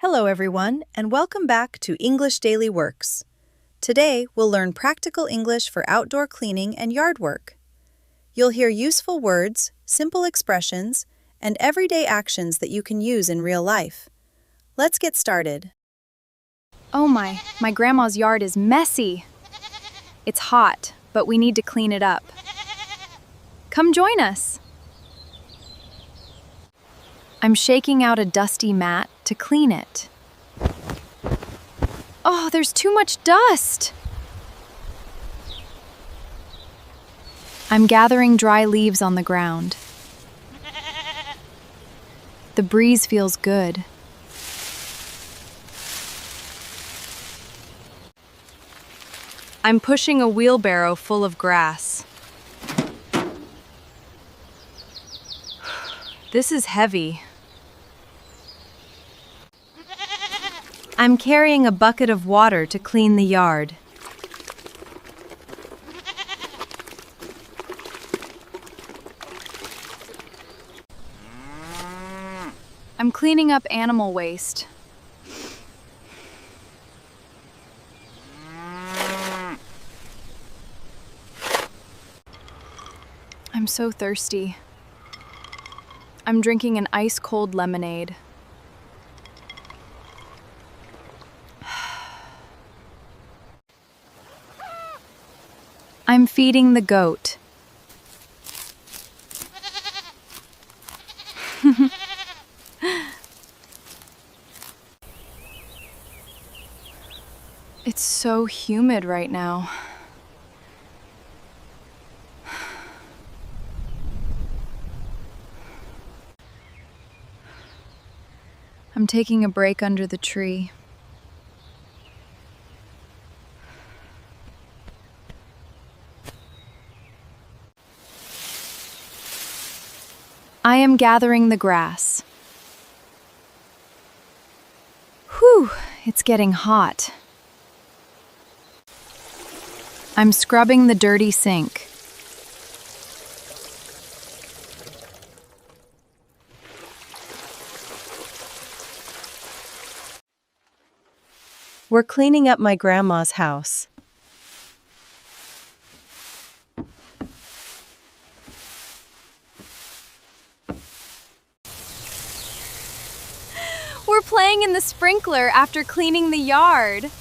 Hello, everyone, and welcome back to English Daily Works. Today, we'll learn practical English for outdoor cleaning and yard work. You'll hear useful words, simple expressions, and everyday actions that you can use in real life. Let's get started. Oh my grandma's yard is messy. It's hot, but we need to clean it up. Come join us. I'm shaking out a dusty mat to clean it. Oh, there's too much dust. I'm gathering dry leaves on the ground. The breeze feels good. I'm pushing a wheelbarrow full of grass. This is heavy. I'm carrying a bucket of water to clean the yard. I'm cleaning up animal waste. I'm so thirsty. I'm drinking an ice-cold lemonade. I'm feeding the goat. It's so humid right now. I'm taking a break under the tree. I am gathering the grass. Whew, it's getting hot. I'm scrubbing the dirty sink. We're cleaning up my grandma's house. We're playing in the sprinkler after cleaning the yard.